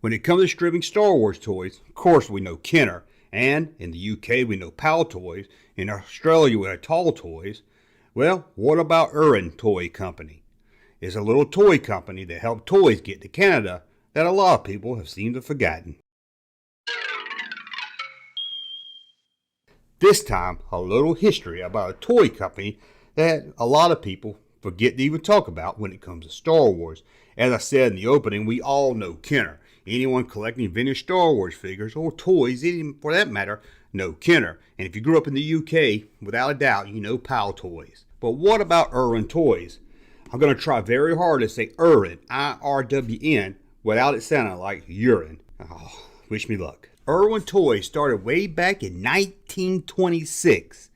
When it comes to distributing Star Wars toys, of course we know Kenner, and in the UK we know PAL Toys, in Australia we have Tall Toys. Well, what about Irwin Toy Company? It's a little toy company that helped toys get to Canada that a lot of people have seemed to have forgotten. This time, a little history about a toy company that a lot of people forget to even talk about when it comes to Star Wars. As I said in the opening, we all know Kenner. Anyone collecting vintage Star Wars figures or toys, even for that matter, know Kenner. And if you grew up in the UK, without a doubt, you know PAL Toys. But what about Irwin Toys? I'm going to try very hard to say Irwin, I-R-W-N, without it sounding like urine. Oh, wish me luck. Irwin Toys started way back in 1926.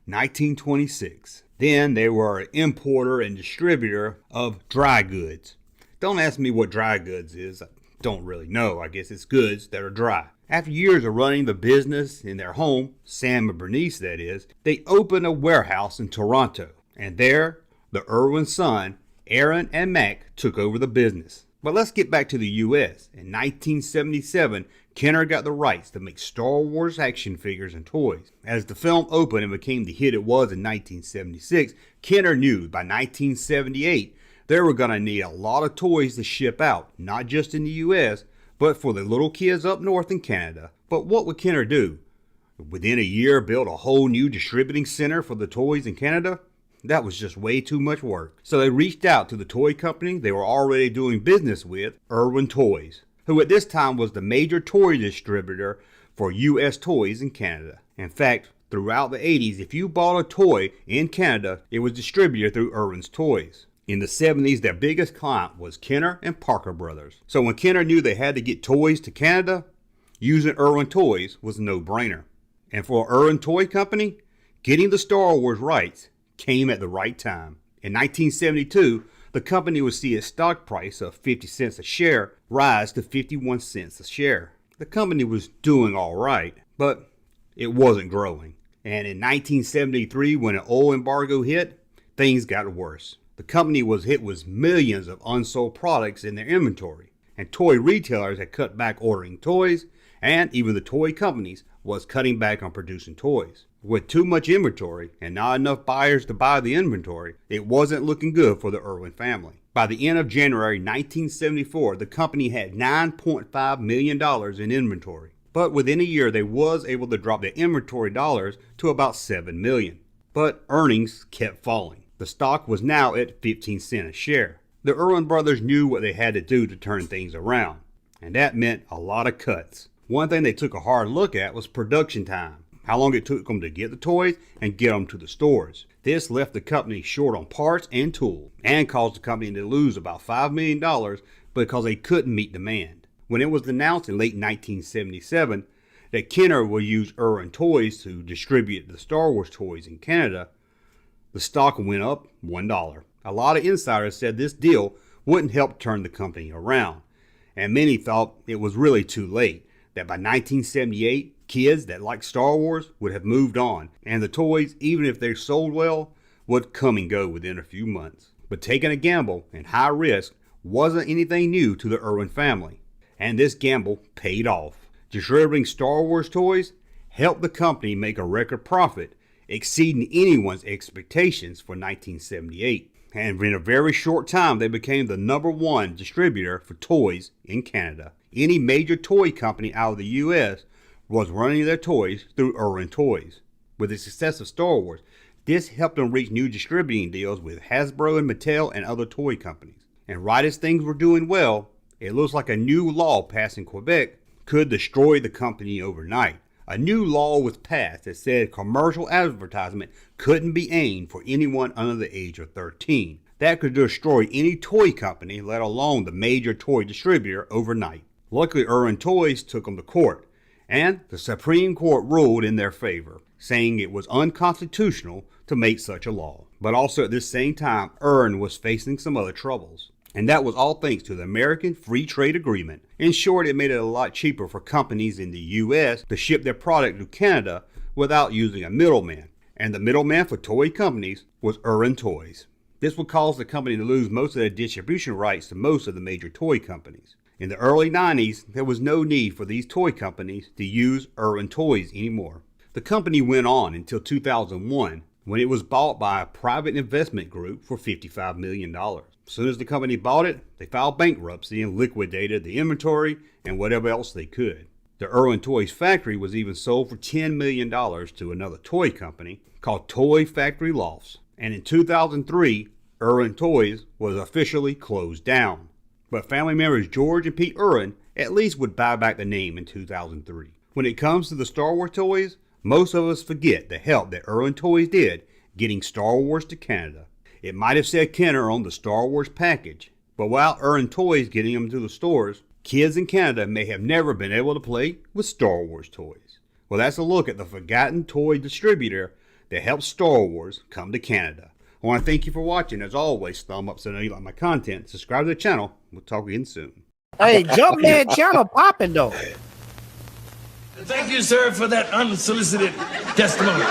1926. Then they were an importer and distributor of dry goods. Don't ask me what dry goods is. I don't really know. I guess it's goods that are dry. After years of running the business in their home, Sam and Bernice that is, they opened a warehouse in Toronto. And there, the Irwin son, Aaron and Mac, took over the business. But let's get back to the U.S. In 1977, Kenner got the rights to make Star Wars action figures and toys. As the film opened and became the hit it was in 1976, Kenner knew by 1978 they were going to need a lot of toys to ship out, not just in the U.S., but for the little kids up north in Canada. But what would Kenner do? Within a year, build a whole new distributing center for the toys in Canada? That was just way too much work. So they reached out to the toy company they were already doing business with, Irwin Toys, who at this time was the major toy distributor for U.S. toys in Canada. In fact, throughout the 80s, if you bought a toy in Canada, it was distributed through Irwin's Toys. In the 70s, their biggest client was Kenner and Parker Brothers. So when Kenner knew they had to get toys to Canada, using Irwin Toys was a no-brainer. And for Irwin Toy Company, getting the Star Wars rights came at the right time. In 1972, the company would see its stock price of 50 cents a share rise to 51 cents a share. The company was doing all right, but it wasn't growing. And in 1973, when an oil embargo hit, things got worse. The company was hit with millions of unsold products in their inventory, and toy retailers had cut back ordering toys, and even the toy companies was cutting back on producing toys. With too much inventory and not enough buyers to buy the inventory, it wasn't looking good for the Irwin family. By the end of January 1974, the company had $9.5 million in inventory. But within a year, they was able to drop their inventory dollars to about $7 million. But earnings kept falling. The stock was now at 15 cents a share. The Irwin brothers knew what they had to do to turn things around, and that meant a lot of cuts. One thing they took a hard look at was production time. How long it took them to get the toys and get them to the stores. This left the company short on parts and tools, and caused the company to lose about $5 million because they couldn't meet demand. When it was announced in late 1977 that Kenner would use Irwin Toys to distribute the Star Wars toys in Canada, the stock went up $1. A lot of insiders said this deal wouldn't help turn the company around, and many thought it was really too late, that by 1978, kids that liked Star Wars would have moved on, and the toys, even if they sold well, would come and go within a few months. But taking a gamble and high risk wasn't anything new to the Irwin family, and this gamble paid off. Distributing Star Wars toys helped the company make a record profit, exceeding anyone's expectations for 1978. And in a very short time, they became the #1 distributor for toys in Canada. Any major toy company out of the U.S. was running their toys through Irwin Toys. With the success of Star Wars, this helped them reach new distributing deals with Hasbro and Mattel and other toy companies. And right as things were doing well, it looks like a new law passed in Quebec could destroy the company overnight. A new law was passed that said commercial advertisement couldn't be aimed for anyone under the age of 13. That could destroy any toy company, let alone the major toy distributor, overnight. Luckily, Irwin Toys took them to court, and the Supreme Court ruled in their favor, saying it was unconstitutional to make such a law. But also at this same time, Irwin was facing some other troubles. And that was all thanks to the American Free Trade Agreement. In short, it made it a lot cheaper for companies in the U.S. to ship their product to Canada without using a middleman. And the middleman for toy companies was Irwin Toys. This would cause the company to lose most of their distribution rights to most of the major toy companies. In the early 90s, there was no need for these toy companies to use Irwin Toys anymore. The company went on until 2001, when it was bought by a private investment group for $55 million. As soon as the company bought it, they filed bankruptcy and liquidated the inventory and whatever else they could. The Irwin Toys factory was even sold for $10 million to another toy company called Toy Factory Lofts. And in 2003, Irwin Toys was officially closed down. But family members George and Pete Irwin at least would buy back the name in 2003. When it comes to the Star Wars toys, most of us forget the help that Irwin Toys did getting Star Wars to Canada. It might have said Kenner on the Star Wars package, but without Irwin Toys getting them to the stores, kids in Canada may have never been able to play with Star Wars toys. Well, that's a look at the forgotten toy distributor that helped Star Wars come to Canada. I want to thank you for watching. As always, thumb up so I know you like my content. Subscribe to the channel. We'll talk again soon. Hey, Junkman channel popping though. Thank you, sir, for that unsolicited testimony.